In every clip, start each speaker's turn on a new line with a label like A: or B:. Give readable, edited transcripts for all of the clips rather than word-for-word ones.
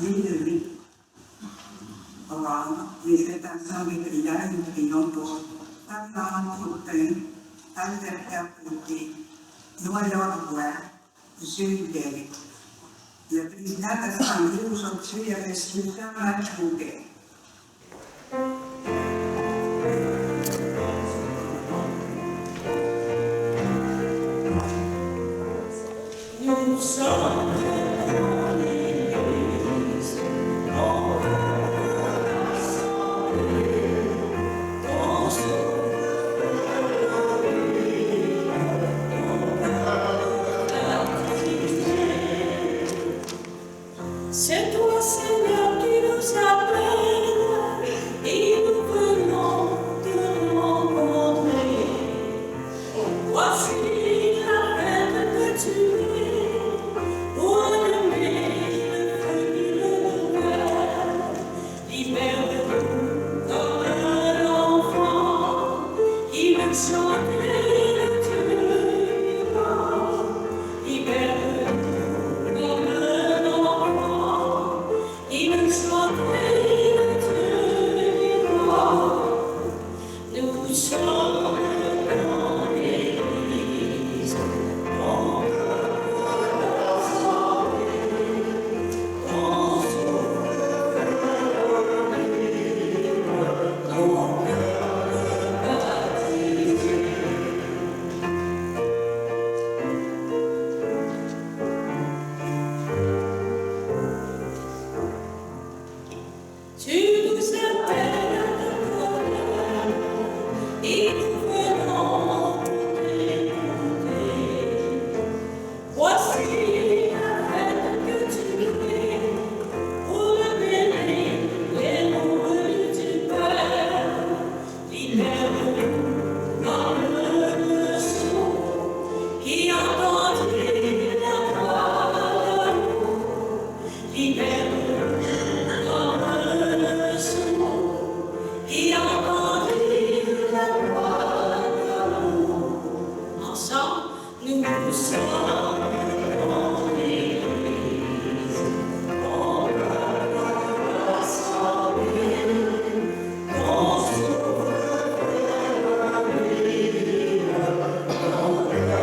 A: vie de vie. Vi sätter samvete omkring oss. Tangan putting, tangan putting. Nuolla synteeri. Ja näitä sanjuusoksia vessyttämään lukee.
B: C'est toi, Seigneur, qui nous appelle et nous venons te rencontrer. Voici la reine que tu es, pour allumer le feu de l'enfer. Libère-nous comme un enfant qui veut chanter le Dieu vivant. Libère-nous comme un enfant qui veut chanter le Dieu vivant. Nous sommes dans l'Église, mon cœur rassemblé, ton souffle libre, ton cœur baptisé. Tu nous appelles à ta colère et nous venons t'écouter. Voici la reine que tu es, pour révéler les mots du Père. Libère-nous comme le son qui entendit la voix d'amour. Libère-nous comme le son qui entendit la voix d'amour. Ensemble, nous sommes dans l'Église, mon cœur rassemblé, ton souffle libre, ton cœur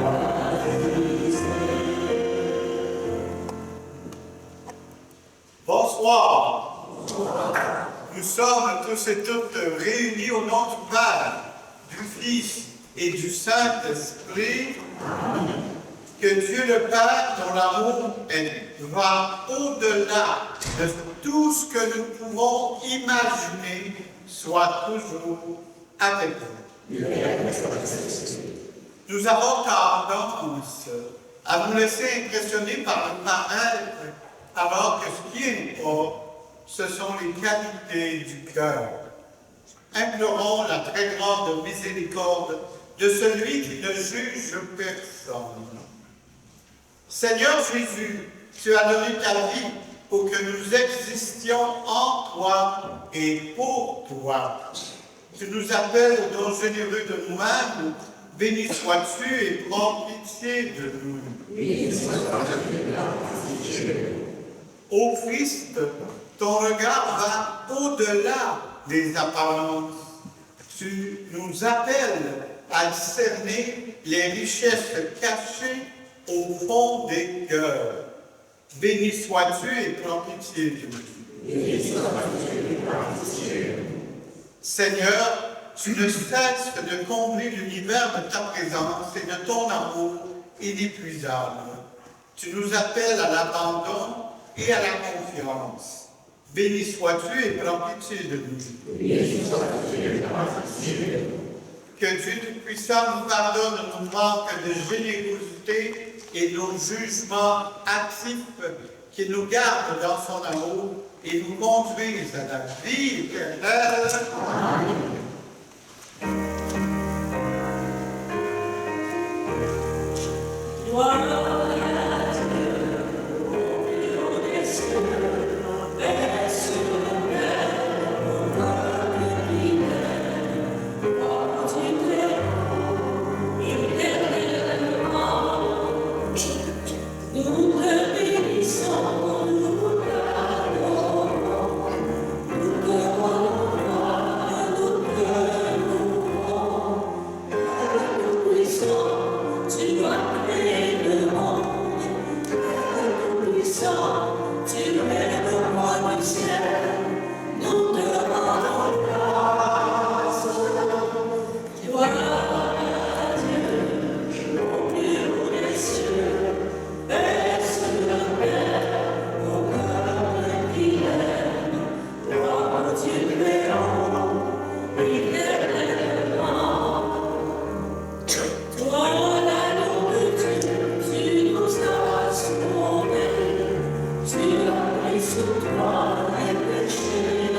B: baptisé.
C: Bonsoir. Nous sommes tous et toutes réunis au nom du Père, du Fils et du Saint-Esprit. Que Dieu le Père, dont l'amour va au-delà de tout ce que nous pouvons imaginer, soit toujours avec nous. Nous avons tendance à nous laisser impressionner par le paraître, alors que ce qui importe, ce sont les qualités du cœur. Implorons la très grande miséricorde de celui qui ne juge personne. Seigneur Jésus, tu as donné ta vie pour que nous existions en toi et pour toi. Tu nous appelles au don généreux de nous-mêmes. Béni sois-tu et prends pitié de nous. Ô Christ, ton regard va au-delà des apparences. Tu nous appelles à discerner les richesses cachées au fond des cœurs. Béni sois-tu et prends pitié de nous. Seigneur, tu ne cesses de combler l'univers de ta présence et de ton amour inépuisable. Tu nous appelles à l'abandon et à la confiance. Béni sois-tu et prends pitié de nous. Que Dieu Tout-Puissant nous pardonne nos manques de générosité et nos jugements actifs, qu'il nous garde dans son amour et nous conduise à la vie éternelle.
B: Nous te bénissons. Tout-Puissant, tu es le roi du ciel, nous te rendons grâce. Gloire à Dieu, au plus haut des cieux, et sur la terre, au peuple qui l'aime. Gloire au Dieu créant, éternellement. Toi, l'agneau de Dieu, tu nous as sauvés. Tu as pris sur toi les péchés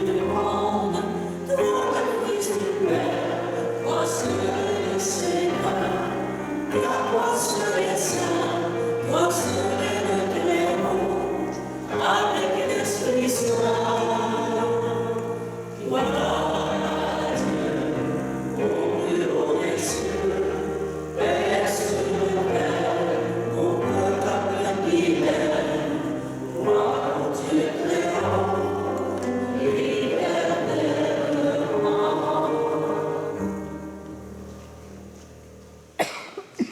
B: du monde. Toi, le Fils du Père, toi seul le Seigneur. Toi seul est saint, toi seul est le Très-Haut, avec l'Esprit Saint. Gloire à Dieu, au plus haut des cieux, et sur la terre, au peuple qui l'aime. Gloire au Dieu Très-Haut, éternellement.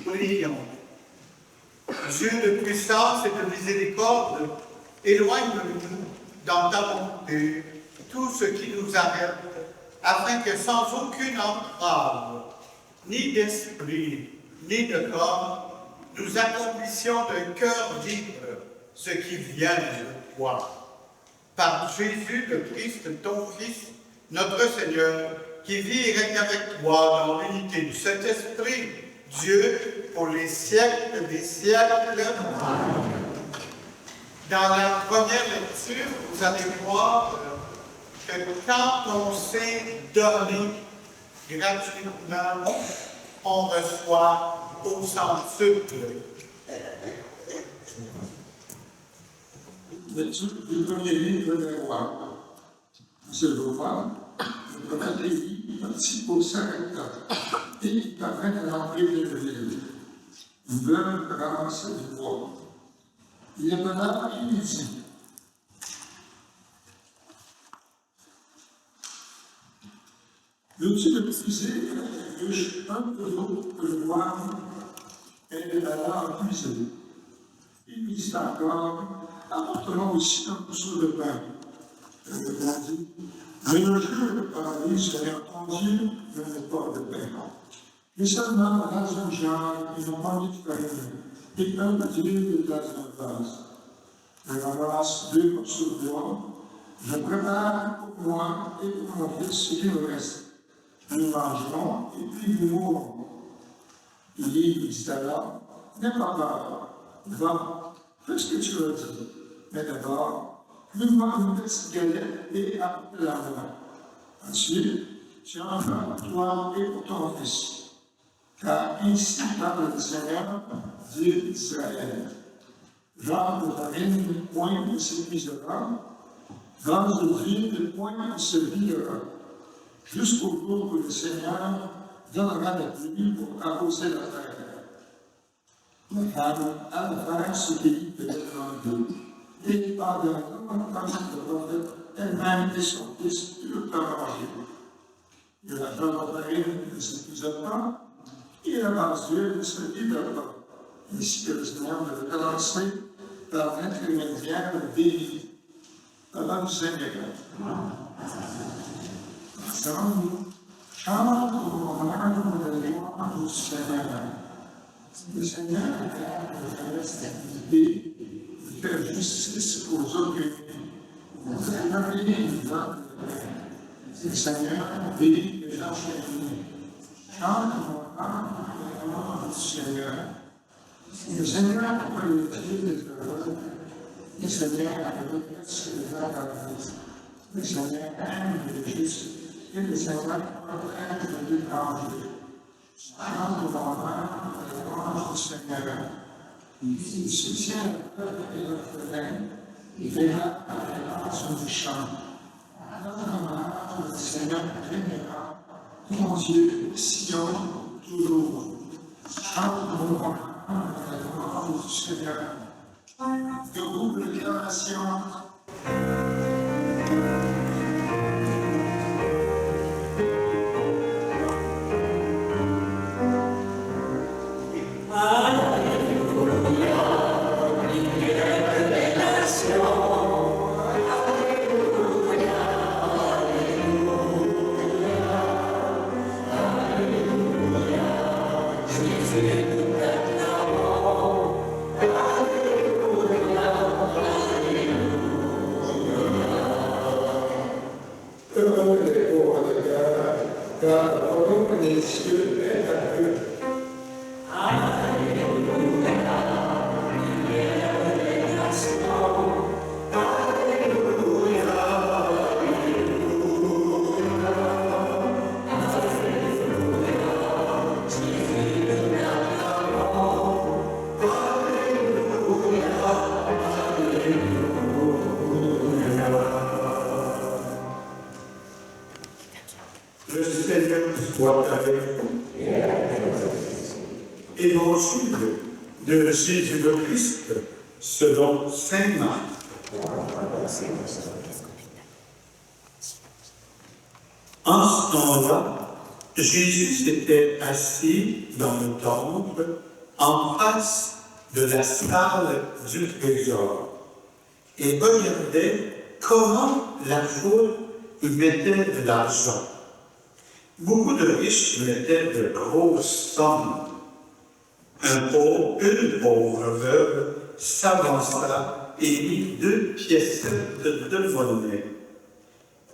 C: Prions. Dieu de puissance et de miséricorde, éloigne-nous dans ta bonté tout ce qui nous arrête, afin que sans aucune entrave, ni d'esprit, ni de corps, nous accomplissions d'un cœur libre ce qui vient de toi. Par Jésus le Christ, ton Fils, notre Seigneur, qui vit et règne avec toi dans l'unité du Saint-Esprit, Dieu, pour les siècles des siècles. Dans la première lecture, vous allez voir que quand on s'est donné gratuitement, on reçoit au centuple.
D: Lecture du premier livre des rois. C'est le roi, le prophète Élie participe au Sarepta et il parvint à l'entrée de la ville. Une veuve ramassait du bois. Il est là et il dit: veux-tu me puiser avec la bûche un peu d'eau que je boive? Elle alla en puiser. Il lui dit encore: apporte-moi aussi un morceau de pain. Elle répondit: je ne jure par lui, Seigneur ton Dieu, je n'ai pas de pain. Mais seulement dans un genre, ils n'ont pas mis de farine, et un peu d'huile dans un vase. Je ramasse 2 morceaux de bois, je prépare pour moi et pour mon fils ce qui me reste. Nous mangerons et puis nous mourrons. Il dit alors: n'aie pas peur, va, fais ce que tu veux dire. Mais d'abord, mets-moi une petite galette et apporte-la moi. Ensuite, tu en feras pour toi et pour ton fils. Car ainsi parle le Seigneur, Dieu d'Israël. Genre de farine, le point ne s'épuisera, gaz de huile, le point ne se videra, jusqu'au jour où le Seigneur donnera la pluie pour arroser la terre. La femme a faire ce qu'il peut être en deux. Et par la comme le prophète, elle-même et son fils eurent à manger. Et la femme de farine ne s'épuisa pas, et la base d'huile ne se vide pas, ainsi que le Seigneur l'avait annoncé par l'intermédiaire d'Élie. Avant le Seigneur. Ensemble, chantons au nom de l'Église du Seigneur. Le Seigneur est la stabilité, il fait justice aux opprimés. Le Seigneur est vivant. Le Seigneur bénit les enchaînés. Chantons au nom du Seigneur. Le Seigneur a le pied des heureux. Le Seigneur a le presque des avarices. Le Seigneur aime les justes. Et le Seigneur protège les étrangers. Chante dans l'ange du Seigneur. Il soutient le peuple et l'orphelin. Il verra à l'ange du chant. Alors le Seigneur régnera. Mon Dieu, Sion, toujours. Chante mon roi. Du Seigneur. Debout déclaration.
B: Alléluia,
D: car la parole des cieux est à Dieu. Le Seigneur soit avec vous. Évangile de Jésus le Christ selon saint Marc. En ce temps-là, Jésus s'était assis dans le temple en face de la salle du trésor et regardait comment la foule y mettait de l'argent. Beaucoup de riches mettaient de grosses sommes. Une pauvre veuve s'avança et mit 2 pièces de monnaie.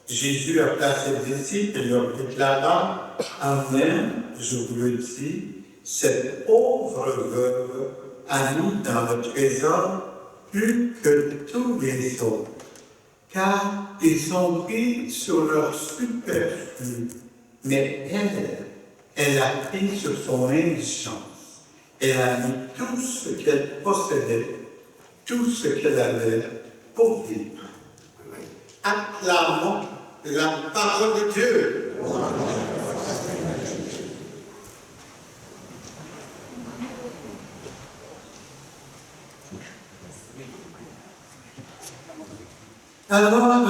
D: Jésus appela ses disciples et leur déclara: Amen, je vous le dis, cette pauvre veuve a mis dans le trésor plus que tous les autres, car ils ont pris sur leur superflu. Mais elle a pris sur son indigence. Elle a mis tout ce qu'elle possédait, tout ce qu'elle avait pour vivre. Acclamons la parole de Dieu. Alors,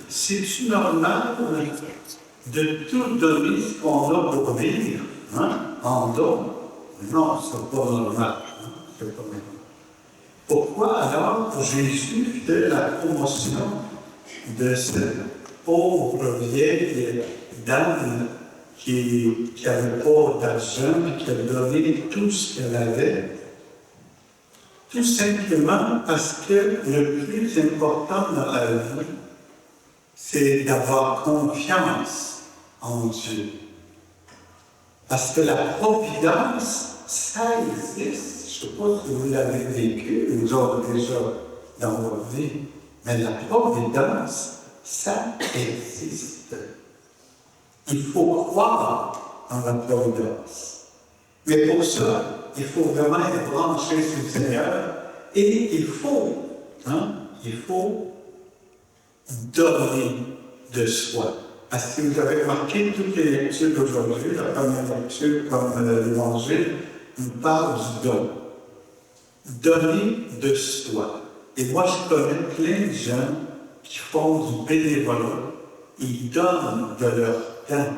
D: c'est normal de tout donner ce qu'on a pour vivre, en don. Non, c'est pas normal. C'est pas normal. Pourquoi alors Jésus fait la promotion de cette pauvre vieille dame qui n'avait pas d'argent, qui a donné tout ce qu'elle avait? Tout simplement parce que le plus important dans la vie, c'est d'avoir confiance en Dieu. Parce que la providence, ça existe. Je ne sais pas si vous l'avez vécu, vous autres déjà dans votre vie, mais la providence, ça existe. Il faut croire en la providence. Mais pour ça, il faut vraiment être branché sur le Seigneur et il faut donner de soi. Parce que vous avez remarqué toutes les lectures d'aujourd'hui, la première lecture comme l'Évangile, nous parle du don. Donner de soi. Et moi, je connais plein de gens qui font du bénévolat. Ils donnent de leur temps.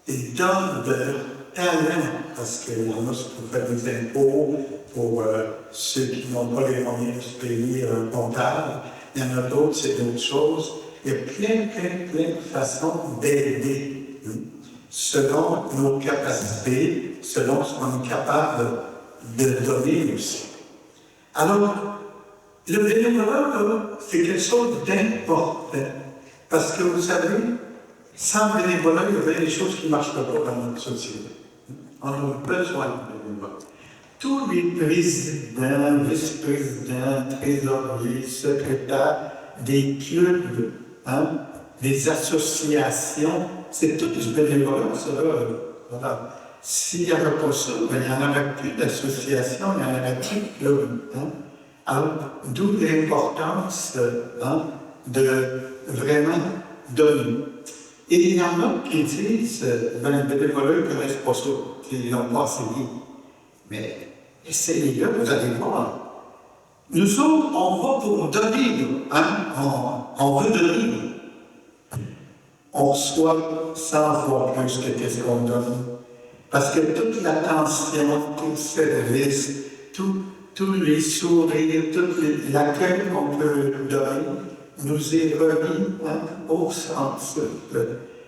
D: Ils donnent de leur talent. Parce qu'il y en a qui font des impôts pour ceux qui n'ont pas les moyens de payer un comptable. Il y en a d'autres, c'est d'autres choses. Il y a plein de façons d'aider selon nos capacités, selon ce qu'on est capable de donner aussi. Alors, le bénévolat, c'est quelque chose d'important. Parce que vous savez, sans bénévolat, il y a des choses qui ne marchent pas dans notre société. On a besoin de bénévolat. Tous les présidents, vice-présidents, trésoriers, secrétaires des clubs, des associations, c'est tout du bénévolat, ça. Voilà. S'il n'y avait pas ça, il n'y en aurait plus d'associations, il n'y en aurait plus de clubs. Alors, d'où l'importance de vraiment donner. Et il y en a qui disent, le bénévolat, ils ne connaissent pas ça, ils n'ont pas essayé. Mais essayez-le, vous allez voir. Nous autres, on va pour donner, on veut donner. On reçoit 100 fois plus que ce qu'on donne. Parce que toute l'attention, tout le service, tous les sourires, tout l'accueil qu'on peut donner, nous est remis au centre.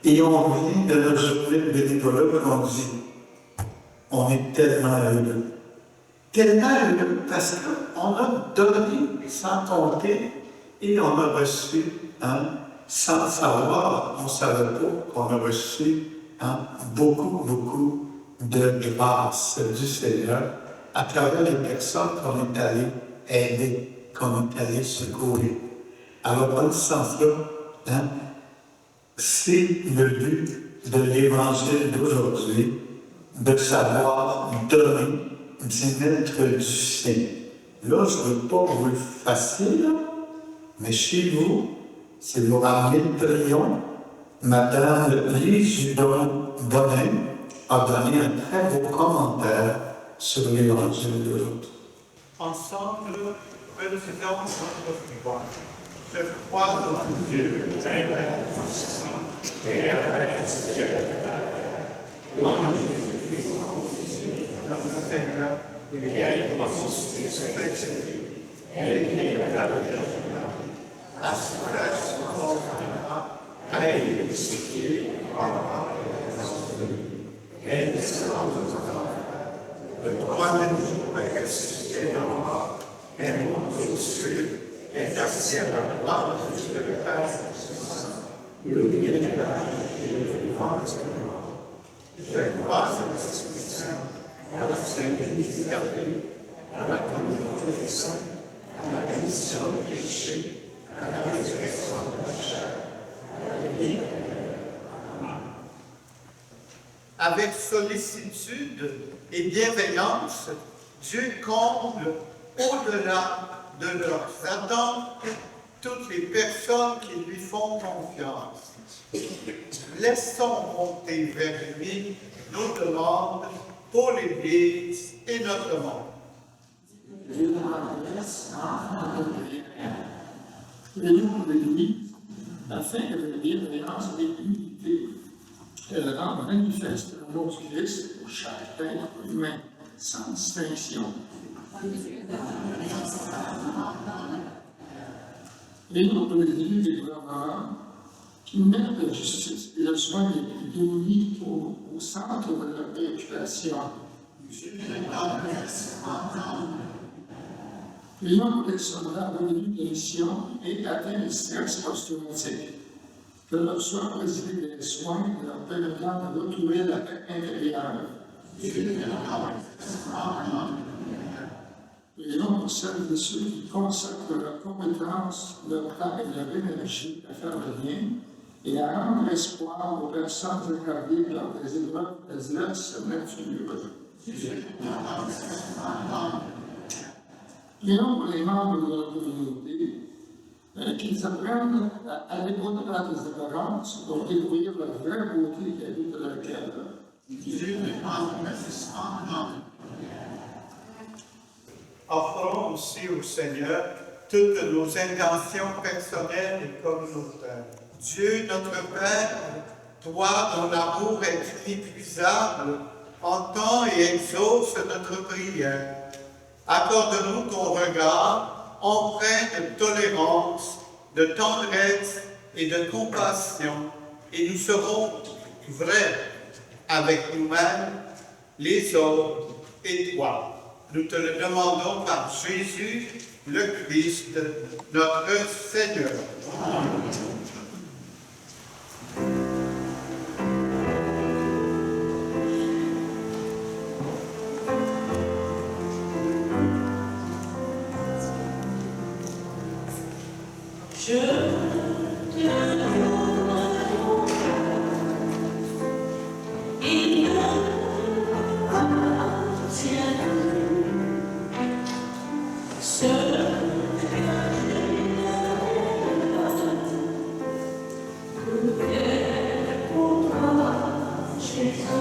D: Et on vient de notre journée de bénévolat qu'on dit, on est tellement heureux. Tellement heureux parce qu'on a donné sans compter et on a reçu, sans savoir, on ne savait pas qu'on a reçu
E: beaucoup de grâce du Seigneur à travers les personnes qu'on est allé aider, qu'on est allé secourir. Alors, dans ce sens-là, c'est le but de l'Évangile d'aujourd'hui, de savoir donner du maître du sien. Là, je ne veux pas vous le facile, mais chez vous, si vous ramenez le triomphe, Madame Lise Bonin a donné un très beau commentaire sur l'Évangile d'aujourd'hui.
C: Ensemble, président notre pouvoir. Je crois en Dieu, notre Seigneur, avec sollicitude et bienveillance, Dieu comble au-delà de leurs attentes toutes les personnes qui lui font confiance. Laissons monter vers lui nos demandes pour l'Église et notre monde.
D: Prions de lui, afin que la bienveillance et l'unité qu'elle rend manifeste l'amour du Christ pour chaque être humain, sans distinction. Prions pour les élus des gouvernements qui mettent la justice et le soin des plus démunis au centre de leur préoccupation. Prions pour les soldats revenus de mission et atteints de stress post-traumatique, que leur soient présidés des soins leur permettant de retrouver la paix intérieure. Prions pour celles et ceux qui consacrent leurs compétences, leur temps et leur énergie à faire le bien et à rendre espoir aux personnes accordées par des épreuves naturelles. Prions pour les membres de la communauté, qu'ils apprennent à aller au-delà des apparences pour découvrir la vraie beauté qui habite leur cœur.
C: Offrons aussi au Seigneur toutes nos intentions personnelles et communautaires. Dieu, notre Père, toi dont l'amour est inépuisable, entends et exauce notre prière. Accorde-nous ton regard empreint de tolérance, de tendresse et de compassion, et nous serons vrais avec nous-mêmes, les autres et toi. Nous te le demandons par Jésus, le Christ, notre Seigneur. Amen.
B: Je te demande, il ne appartient ce que pour toi, Jésus.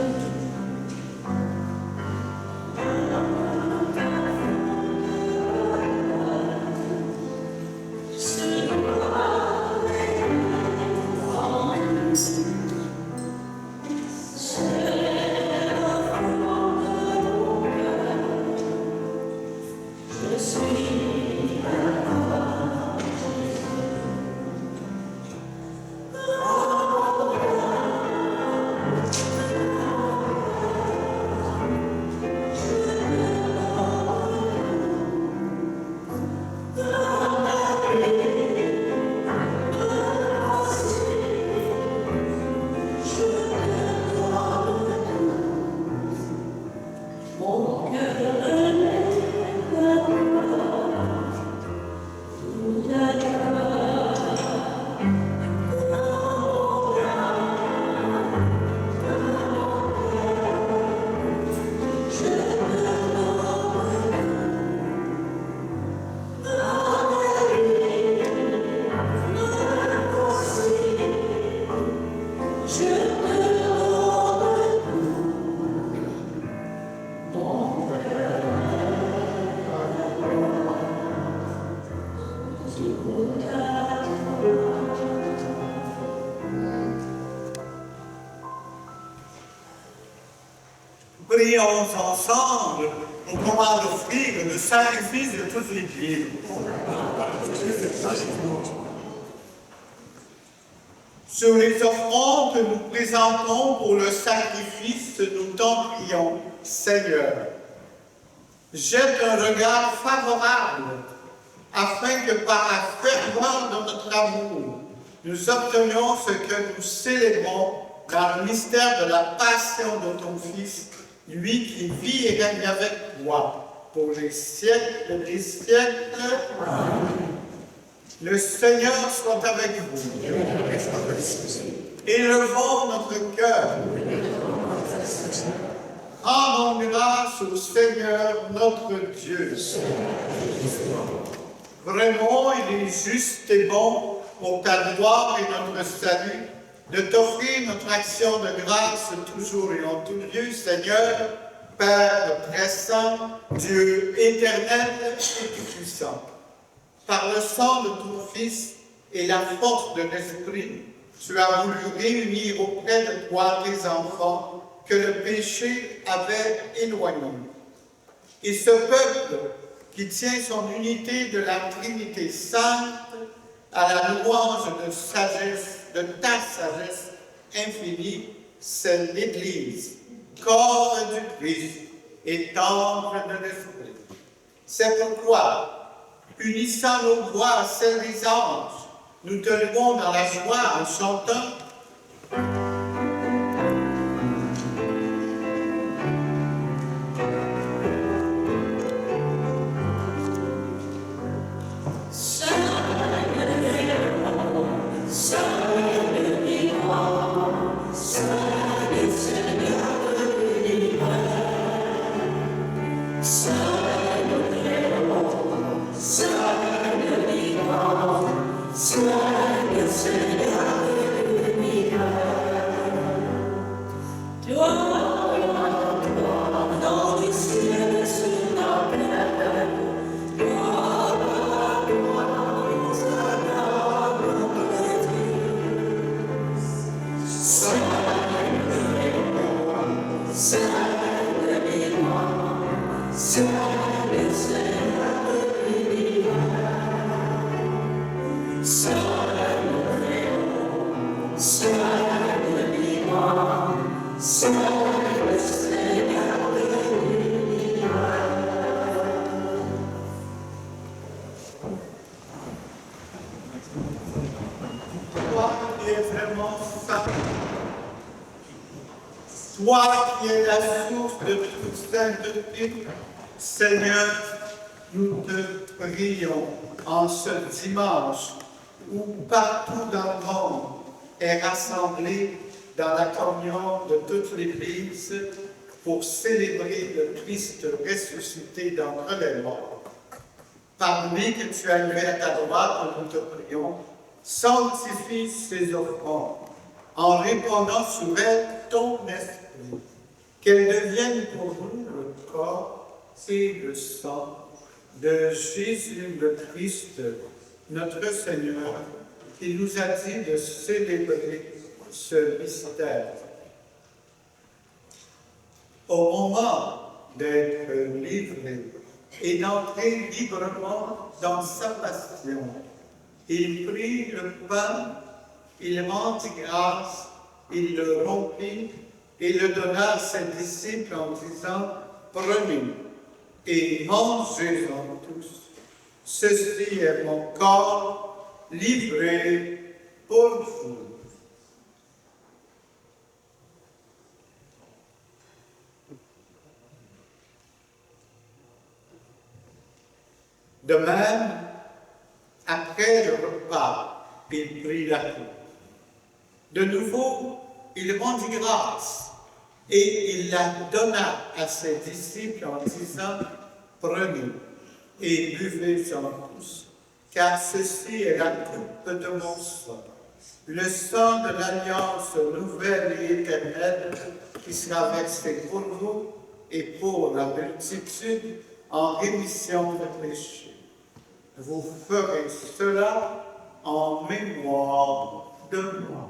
B: Ce
C: Prions ensemble au moment d'offrir le sacrifice de toutes les vies. Sur les offrandes que nous présentons pour le sacrifice, nous t'en prions, Seigneur. Jette un regard favorable afin que par la ferveur de notre amour, nous obtenions ce que nous célébrons dans le mystère de la passion de ton Fils, lui qui vit et règne avec toi pour les siècles des siècles. Amen. Le Seigneur soit avec vous. Élevons notre cœur. Rendons grâce au Seigneur notre Dieu. Vraiment, il est juste et bon pour ta gloire et notre salut de t'offrir notre action de grâce toujours et en tout lieu, Seigneur, Père très saint, Dieu éternel et tout-puissant. Par le sang de ton Fils et la force de l'Esprit, tu as voulu réunir auprès de toi tes enfants que le péché avait éloignés. Et ce peuple qui tient son unité de la Trinité sainte à la louange de ta sagesse infinie, c'est l'Église, corps du Christ et temple de l'Esprit. C'est pourquoi, unissant nos voix à celles des anges, nous te louons dans la joie en chantant. Toi qui es la source de toute sainteté, Seigneur, nous te prions en ce dimanche où partout dans le monde est rassemblé dans la communion de toute l'Église pour célébrer le Christ ressuscité d'entre les morts. Parmi que tu as élevé à ta droite, nous te prions, sanctifie ces offrandes en répandant sur elles ton esprit, qu'elles deviennent pour nous le corps et le sang de Jésus le Christ, notre Seigneur, qui nous a dit de célébrer ce mystère. Au moment d'être livré et d'entrer librement dans sa passion, il prit le pain, il rendit grâce, il le rompit et le donna à ses disciples en disant « Prenez et mangez-en tous. Ceci est mon corps livré pour vous. » De même, après le repas, il prit la coupe. De nouveau, il rendit grâce et il la donna à ses disciples en disant « Prenez et buvez-en tous, car ceci est la coupe de mon sang, le sang de l'alliance nouvelle et éternelle qui sera versé pour vous et pour la multitude en rémission de péchés. Vous ferez cela en mémoire de moi.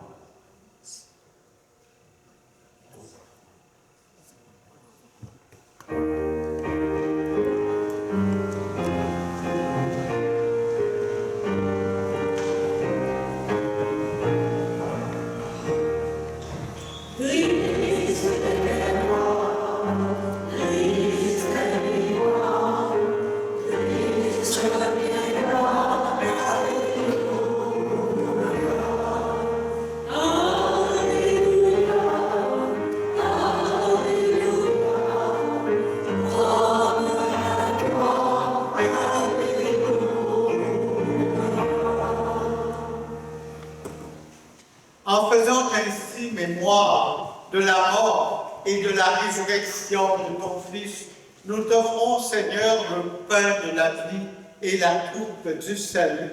C: En faisant ainsi mémoire de la mort et de la résurrection de ton Fils, nous t'offrons, Seigneur, le pain de la vie et la coupe du salut.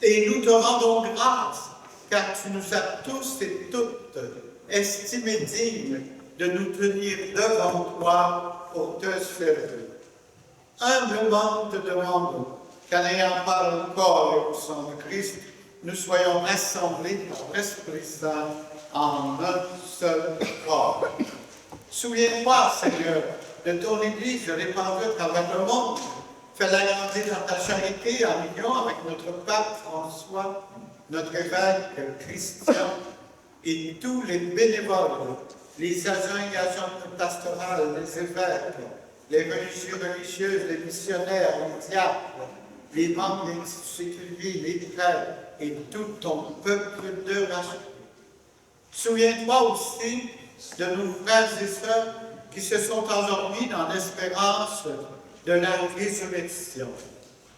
C: Et nous te rendons grâce, car tu nous as tous et toutes estimés dignes de nous tenir devant toi pour te servir. Humblement te demandons qu'en n'ayant pas le corps et le sang de Christ, nous soyons rassemblés par l'Esprit Saint en un seul corps. Souviens-toi, Seigneur, de ton Église répandue à travers le monde. Fais-la grandir dans ta charité en union avec notre pape François, notre évêque Christian et tous les bénévoles, les agents et agentes pastorales, les évêques, les religieux, religieuses, les missionnaires, les diacres, les membres des séculiers, les prêtres et tout ton peuple de racheté. Souviens-toi aussi de nos frères et sœurs qui se sont endormis dans l'espérance de la résurrection.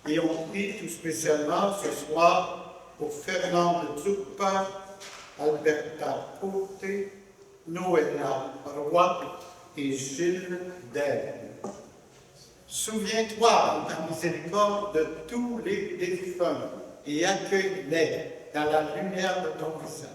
C: Et on prie tout spécialement ce soir pour Fernand de Zucpa, Alberta Côte, Noëlla Roy et Gilles Delle. Souviens-toi, ta miséricorde, de tous les défunts et accueille-les dans la lumière de ton visage.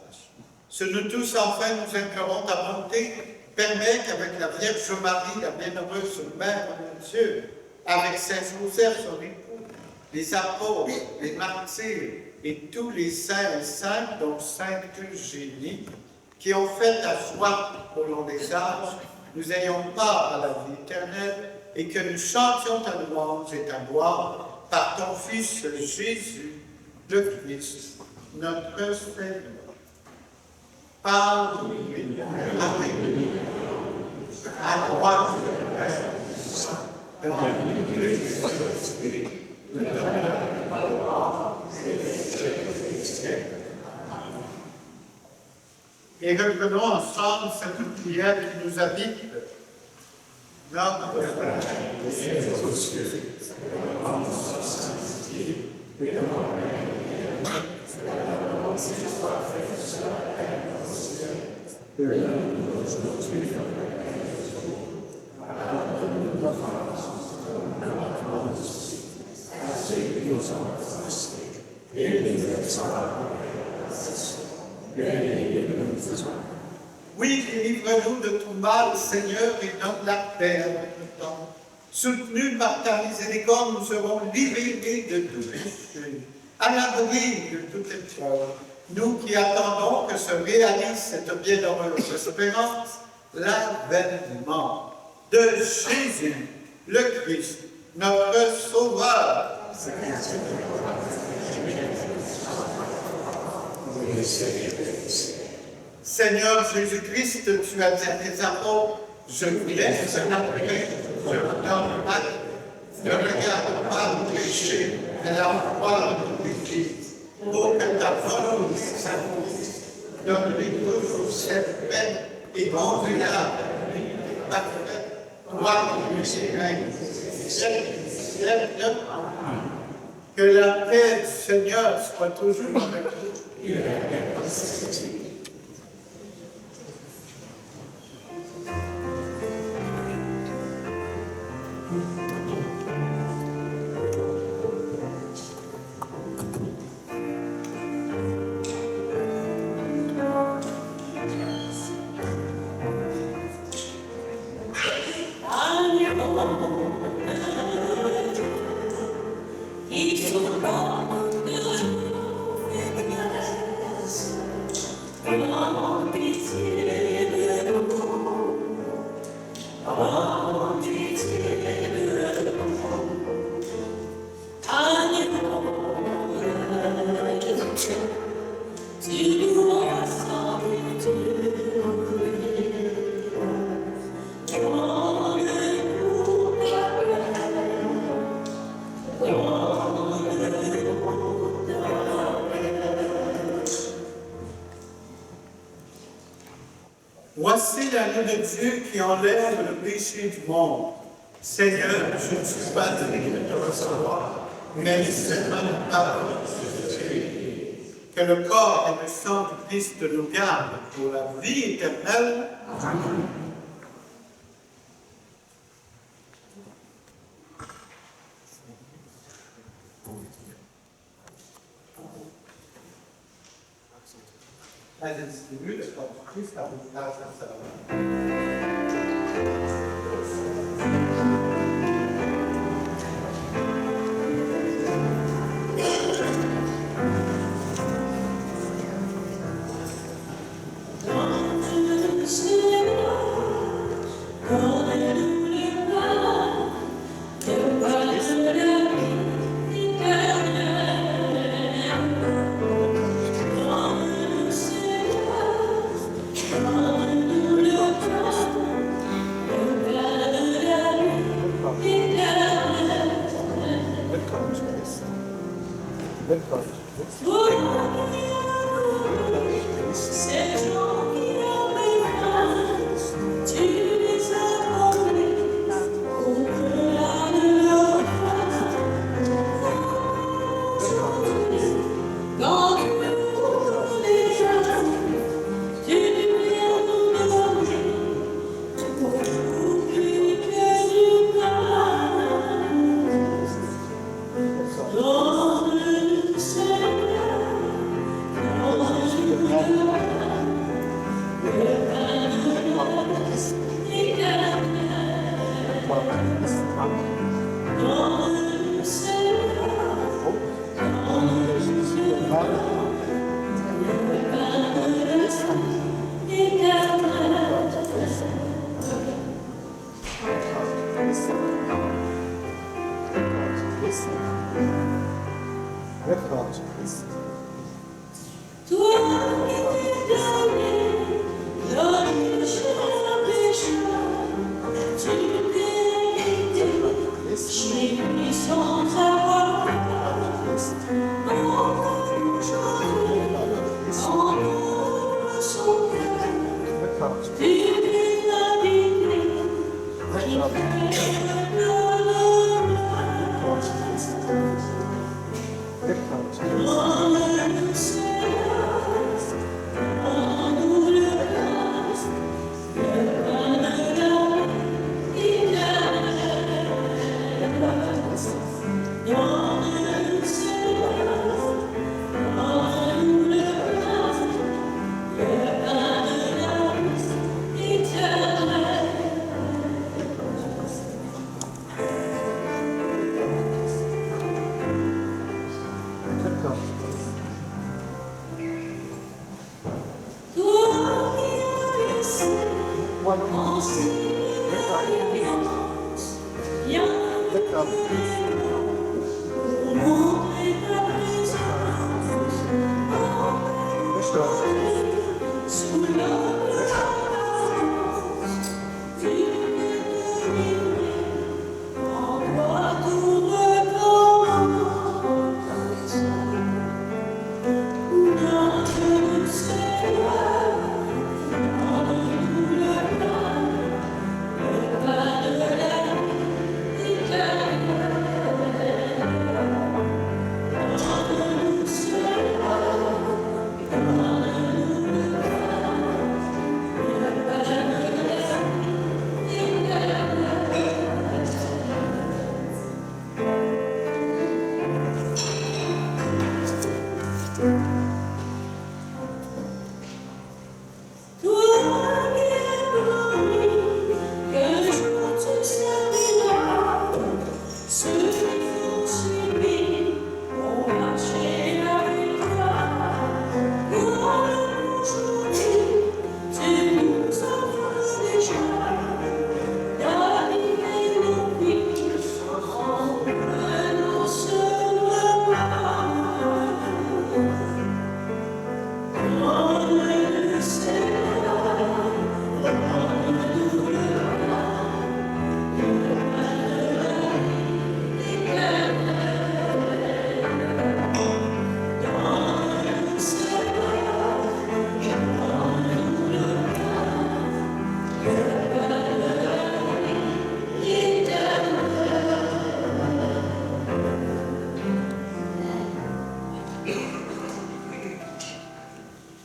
C: Ce nous tous, enfin, nous implorons ta bonté, permet qu'avec la Vierge Marie, la bienheureuse Mère de Dieu, avec Saint Joseph, son époux, les apôtres, les martyrs et tous les saints et saintes, dont Saint Eugénie, qui ont fait ta joie au long des âges, nous ayons part à la vie éternelle et que nous chantions ta louange et ta gloire par ton Fils Jésus, le Christ, notre Seigneur. Par lui, avec lui, à droite du Père, et reprenons ensemble cette prière qui nous habite. Notre Père, qui es aux cieux, oui, délivre-nous de tout mal, Seigneur, et donne la paix avec le temps. Soutenus par ta miséricorde, nous serons libérés de tout péché, à l'abri de toute épreuve. Nous qui attendons que se réalise cette bienheureuse espérance, l'avènement de Jésus, le Christ, notre Sauveur. Seigneur Jésus-Christ, tu as dit à tes apôtres, je vous laisse la paix, je vous donne la paix. Ne regarde pas le péché, mais la foi de l'Église. Pour que ta volonté s'accomplisse, donne-lui toujours cette paix et conduis-la à la vie parfaite. Toi qui es règne, siècle. Que la paix du Seigneur soit toujours avec vous.
B: He
C: Voici l'agneau de Dieu qui enlève le péché du monde. Seigneur, je ne suis pas digne de te recevoir, mais seulement une parole de Dieu. Que le corps et le sang du Christ nous gardent pour la vie éternelle. Amen. La distribue le corps du Christ à vous grâce à sa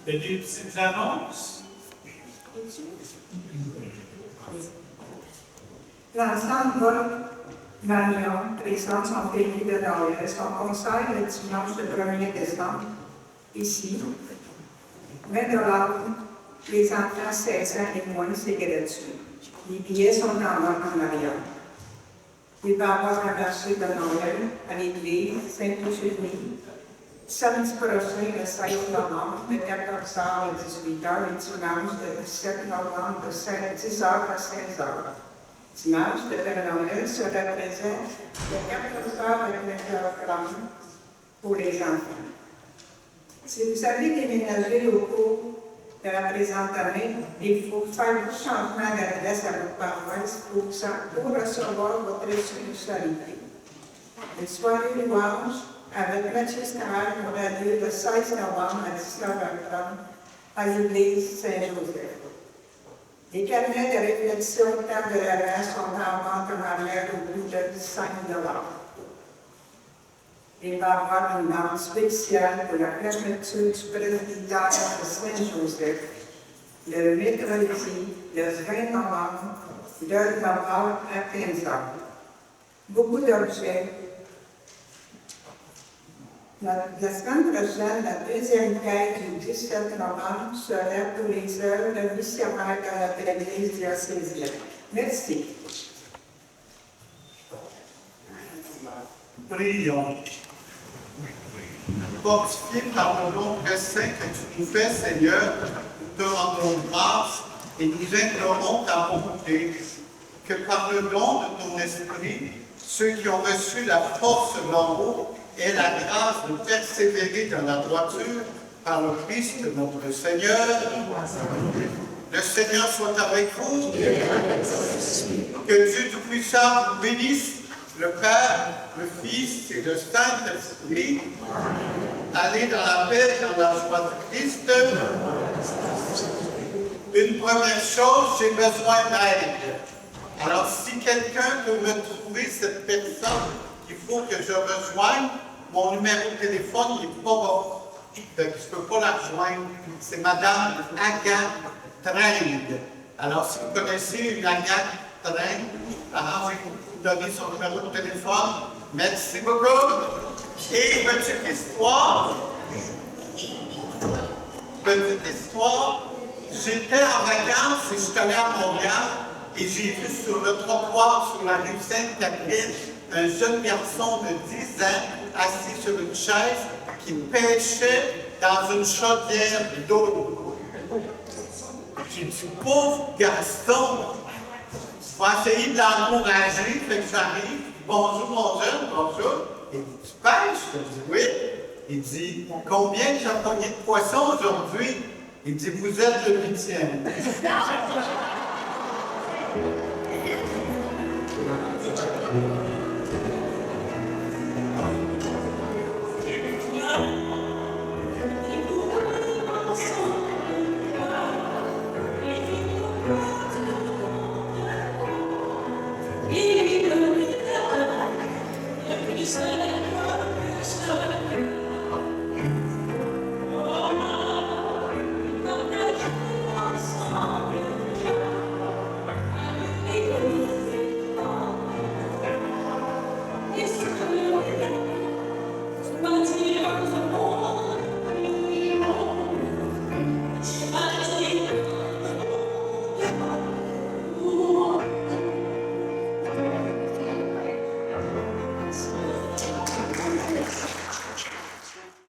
C: Et des petites annonces?
A: L'ensemble Paul Marion présente son pays de Noël et son concert le dimanche le 1er décembre, ici. 20 $, les enfants 16 ans et moins, c'est gratuit. Les billets sont en vente en arrière. Il va y avoir un marché de Noël à l'église Saint-Eugénie. Samedi prochain, le 16 novembre, de 14h à 18h, et dimanche, de 17 novembre, de 10h à 16h. Dimanche, le Père Noël sera présent de 14h à 20h30 pour les enfants. Si vous avez déménagé au cours de la présente année, il faut faire un changement d'adresse à votre paroisse pour recevoir votre spiritualité. Les soirées louanges avec Mathieu Scarrel aura lieu le 16 novembre à 19h30 à l'église Saint-Joseph. Les carnets de réflexion au temps de l'Avent sont en vente en arrière au bout de 5 $. Il va y avoir une vente spéciale pour la fermeture du presbytère de Saint-Joseph le mercredi, le 20 novembre, de 9h à 15h. Beaucoup d'objets. La semaine prochaine, la deuxième quête du 17 novembre sera pour les œuvres missionnaires de notre Église diocésaine. Merci.
C: Prions. Fortifié par le nom très saint que tu nous fais, Seigneur, nous te rendons grâce et nous implorons ta bonté, que par le don de ton esprit, ceux qui ont reçu la force d'en haut aient la grâce de persévérer dans la droiture par le Christ notre Seigneur. Le Seigneur soit avec vous. Que Dieu Tout-Puissant vous bénisse, le Père, le Fils et le Saint-Esprit. Allez dans la paix, dans la joie de Christ. Une première chose, j'ai besoin d'aide. Alors, si quelqu'un peut me trouver cette personne qu'il faut que je rejoigne, mon numéro de téléphone n'est pas bon. Je ne peux pas la rejoindre. C'est Madame Agathe Tring. Alors, si vous connaissez une Agathe Tring, vous donnez son numéro de téléphone. Merci beaucoup. Et petite histoire. J'étais en vacances et je suis allé à Montréal et j'ai vu sur le trottoir sur la rue Sainte-Catherine un jeune garçon de 10 ans assis sur une chaise qui pêchait dans une chaudière d'eau. J'ai dit, pauvre garçon, je vais essayer de l'encourager, fait que j'arrive. Bonjour mon jeune, bonjour. Il dit, tu pêches? Je dis, oui. Il dit, combien tu as pogné de poissons aujourd'hui? Il dit, vous êtes le 8e.